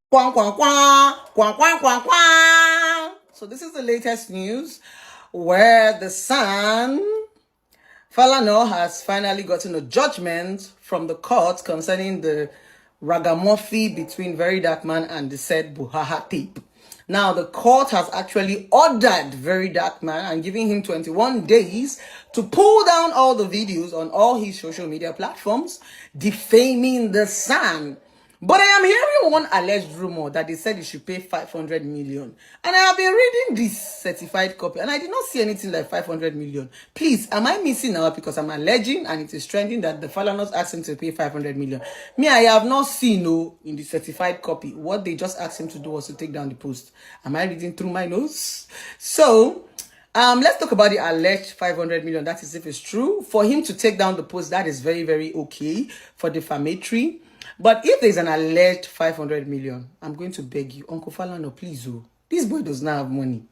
Quang, quang, quang, quang, quang, quang, quang. So this is the latest news where the Sun Falano has finally gotten a judgment from the court concerning the ragamuffin between VeryDarkMan and the said Buhaha tape. Now, the court has actually ordered VeryDarkMan and giving him 21 days to pull down all the videos on all his social media platforms, defaming the Sun. But I am hearing one alleged rumor that they said he should pay 500 million. And I have been reading this certified copy and I did not see anything like 500 million. Please, am I missing out because I'm alleging and it is trending that the Falanos asked him to pay 500 million? Me, I have not seen in the certified copy. What they just asked him to do was to take down the post. Am I reading through my notes? So, let's talk about the alleged 500 million. That is if it's true. For him to take down the post, that is very, very okay for defamatory. But if there's an alleged 500 million, I'm going to beg you, Uncle Falano, please, this boy does not have money.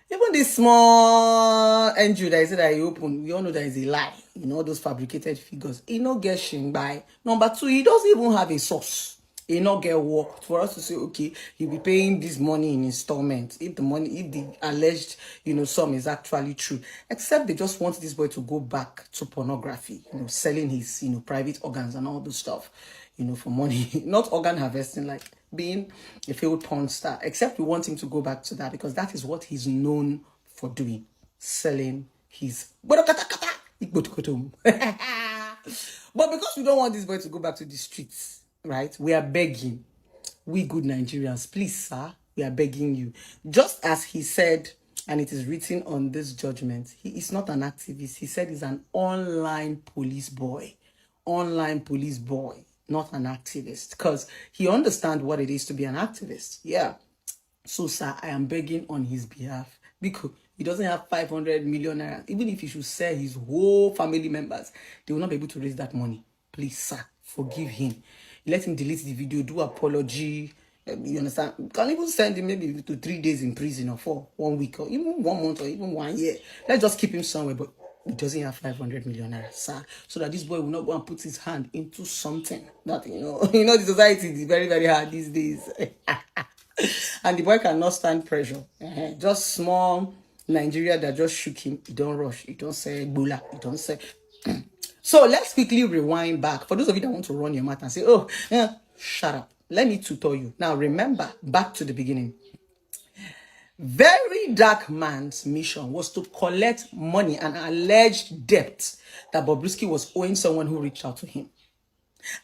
Even this small NGO that is that he opened, we all know that is a lie. You know, those fabricated figures. He not get shing by. Number two, he doesn't even have a source. He not get work for us to say, okay, he'll be paying this money in installments. If the alleged, sum is actually true. Except they just want this boy to go back to pornography, selling his, private organs and all this stuff, for money. Not organ harvesting, like being a failed porn star, except we want him to go back to that because that is what he's known for doing, selling his but because we don't want this boy to go back to the streets, right? We are begging, we good Nigerians, please, sir, we are begging you, just as he said, and it is written on this judgment, he is not an activist. He said he's an online police boy, not an activist, because he understands what it is to be an activist. Yeah. So, sir, I am begging on his behalf because he doesn't have 500 million naira. Even if he should sell his whole family members, they will not be able to raise that money. Please, sir, forgive him. Let him delete the video, do apology. You understand? You can even send him maybe to 3 days in prison or for 1 week or even 1 month or even 1 year. Let's just keep him somewhere, but he doesn't have 500 million naira, sir, so that this boy will not go and put his hand into something that, the society is very, very hard these days. And the boy cannot stand pressure. Just small Nigeria that just shook him. He don't rush. He don't say bula. He don't say. So let's quickly rewind back. For those of you that want to run your mouth and say, oh, yeah, shut up. Let me tutor you. Now remember, back to the beginning. VeryDarkMan's mission was to collect money and alleged debt that Bobrisky was owing someone who reached out to him.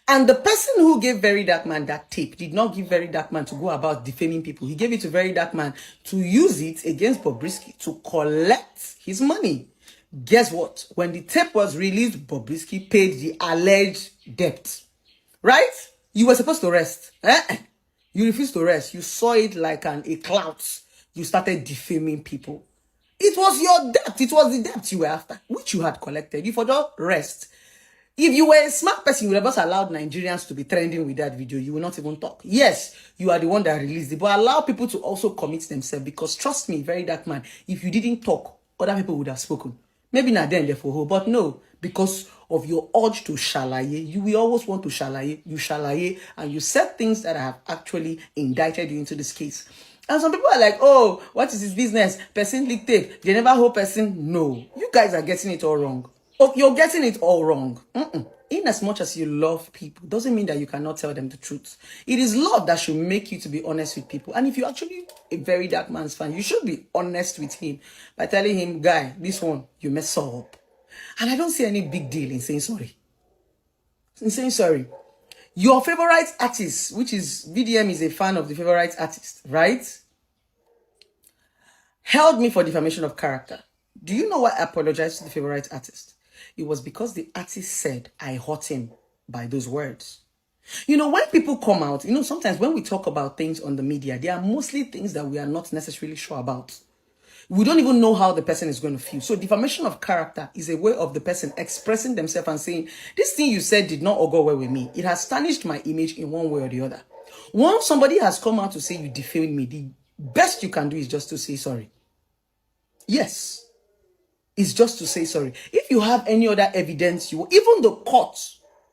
And the person who gave VeryDarkMan that tape did not give VeryDarkMan to go about defaming people. He gave it to VeryDarkMan to use it against Bobrisky to collect his money. Guess what? When the tape was released, Bobrisky paid the alleged debt. Right? You were supposed to rest. You refused to rest. You saw it like a clout. You started defaming people. It was your debt. It was the debt you were after, which you had collected. You forgot rest. If you were a smart person, you would have just allowed Nigerians to be trending with that video. You will not even talk. Yes, you are the one that released it, but allow people to also commit themselves, because trust me, VeryDarkMan, if you didn't talk, other people would have spoken. Maybe not then, therefore, but no, because of your urge to shalaye, you will always want to shalaye. You shalaye, and you said things that have actually indicted you into this case. And some people are like, oh, what is his business? Person leak tape. They never hold person. No, you guys are getting it all wrong. Oh, you're getting it all wrong. In as much as you love people, doesn't mean that you cannot tell them the truth. It is love that should make you to be honest with people. And if you're actually a VeryDarkMan's fan, you should be honest with him by telling him, guy, this one, you mess up. And I don't see any big deal in saying sorry. Your favorite artist, which is VDM, is a fan of the favorite artist, right? Held me for defamation of character. Do you know why I apologized to the favorite artist? It was because the artist said I hurt him by those words. When people come out, sometimes when we talk about things on the media, they are mostly things that we are not necessarily sure about. We don't even know how the person is going to feel. So defamation of character is a way of the person expressing themselves and saying, this thing you said did not go well with me. It has tarnished my image in one way or the other. Once somebody has come out to say you defamed me, the best you can do is just to say sorry. Yes. It's just to say sorry. If you have any other evidence, even the court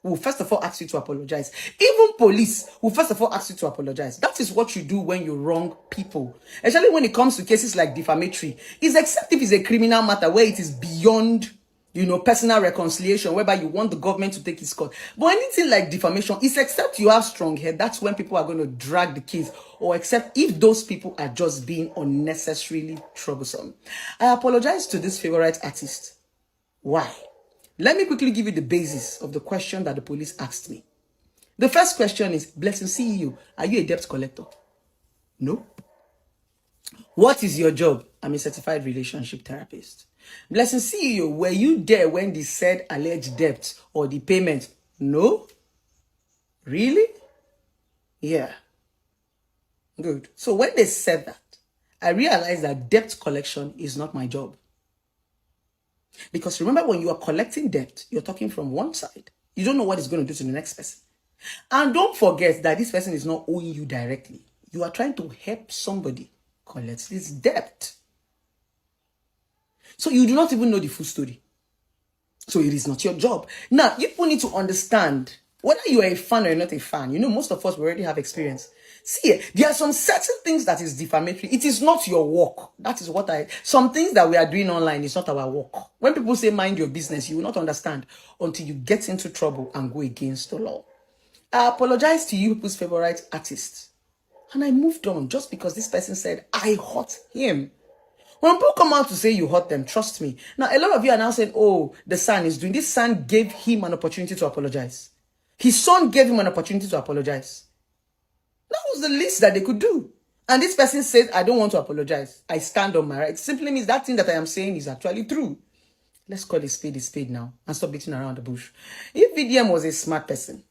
will first of all ask you to apologize. Even police will first of all ask you to apologize. That is what you do when you wrong people. Especially when it comes to cases like defamatory. It's except if it's a criminal matter where it is beyond, personal reconciliation, whereby you want the government to take its course. But anything like defamation, it's except you have strong head. That's when people are going to drag the case, or except if those people are just being unnecessarily troublesome. I apologize to this favorite artist. Why? Let me quickly give you the basis of the question that the police asked me. The first question is, Blessing CEO, are you a debt collector? No. What is your job? I'm a certified relationship therapist. Blessing CEO, were you there when they said alleged debt or the payment? No. Really? Yeah. Good. So when they said that, I realized that debt collection is not my job. Because remember, when you are collecting debt, you're talking from one side. You don't know what it's going to do to the next person. And don't forget that this person is not owing you directly. You are trying to help somebody collect this debt. So you do not even know the full story. So it is not your job. Now, people need to understand, whether you are a fan or not a fan, most of us already have experience. See, there are some certain things that is defamatory. It is not your work. That is what some things that we are doing online is not our work. When people say mind your business, you will not understand until you get into trouble and go against the law. I apologize to you, people's favorite artist. And I moved on just because this person said, I hurt him. When people come out to say you hurt them, trust me. Now, a lot of you are now saying, oh, the son is doing this. Son gave him an opportunity to apologize. His son gave him an opportunity to apologize. That was the least that they could do. And this person says, I don't want to apologize. I stand on my right. It simply means that thing that I am saying is actually true. Let's call a spade now and stop beating around the bush. If VDM was a smart person,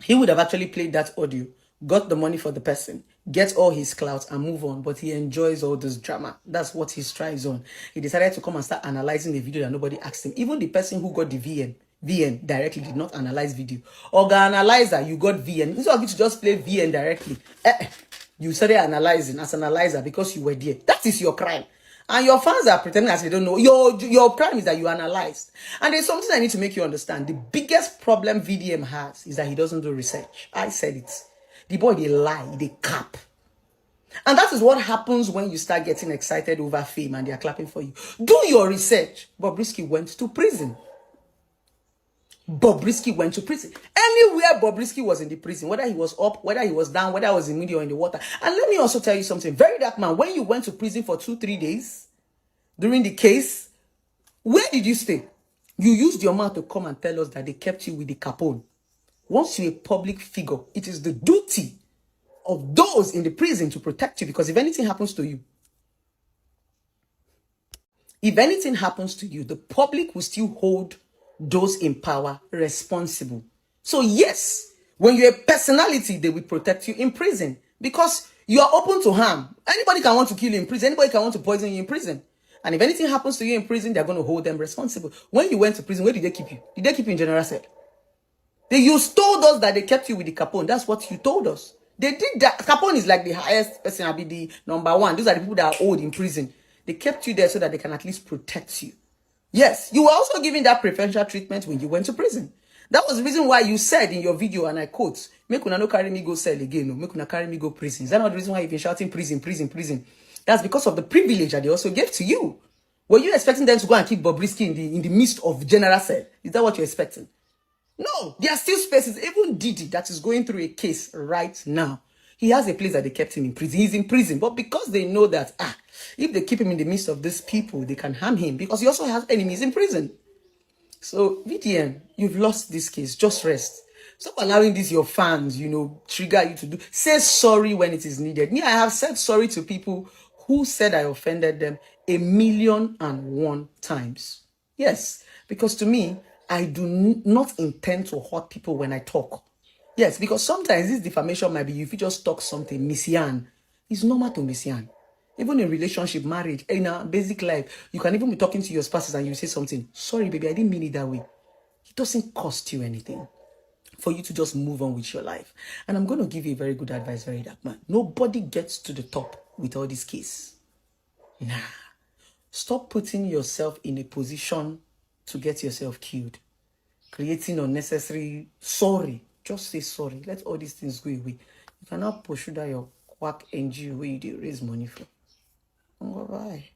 he would have actually played that audio, got the money for the person, get all his clout and move on. But he enjoys all this drama. That's what he strives on. He decided to come and start analyzing the video that nobody asked him. Even the person who got the VN directly did not analyze video. Organ analyzer, you got VN. Instead of you to just play VN directly, you started analyzing as an analyzer because you were there. That is your crime. And your fans are pretending as they don't know. Your crime is that you analyzed. And there's something I need to make you understand. The biggest problem VDM has is that he doesn't do research. I said it. The boy, they lie, they cap. And that is what happens when you start getting excited over fame and they are clapping for you. Do your research. Bobrisky went to prison. Bobrisky went to prison. Anywhere Bobrisky was in the prison, whether he was up, whether he was down, whether I was in media or in the water. And let me also tell you something. VeryDarkMan, when you went to prison for 2-3 days during the case, where did you stay? You used your mouth to come and tell us that they kept you with the capone. Once you're a public figure, it is the duty of those in the prison to protect you, because if anything happens to you, the public will still hold those in power responsible. So yes, when you're a personality, they will protect you in prison because you are open to harm. Anybody can want to kill you in prison. Anybody can want to poison you in prison. And if anything happens to you in prison, they're going to hold them responsible. When you went to prison, where did they keep you? Did they keep you in general cell? You told us that they kept you with the Capone. That's what you told us. They did that. Capone is like the highest person, I'll be the number one. Those are the people that are old in prison. They kept you there so that they can at least protect you. Yes, you were also given that preferential treatment when you went to prison. That was the reason why you said in your video, and I quote, make una no carry me go cell again, no, make una carry me go prison. Is that not the reason why you've been shouting prison, prison, prison? That's because of the privilege that they also gave to you. Were you expecting them to go and keep Bobrisky in the midst of general cell? Is that what you're expecting? No, there are still spaces. Even Didi, that is going through a case right now, he has a place that they kept him in prison. He's in prison. But because they know that, if they keep him in the midst of these people, they can harm him. Because he also has enemies in prison. So, VDM, you've lost this case. Just rest. Stop allowing this, your fans, trigger you to do. Say sorry when it is needed. Me, I have said sorry to people who said I offended them 1,000,001 times. Yes, because to me, I do not intend to hurt people when I talk. Yes, because sometimes this defamation might be if you just talk something, messian. It's normal to messian. Even in relationship, marriage, in a basic life, you can even be talking to your spouses and you say something. Sorry, baby, I didn't mean it that way. It doesn't cost you anything for you to just move on with your life. And I'm going to give you a very good advice, VeryDarkMan. Nobody gets to the top with all this case. Nah. Stop putting yourself in a position to get yourself killed. creating unnecessary sorry. Just say sorry. Let all these things go away. You cannot pursue that your quack NGO where you did raise money for. Bye.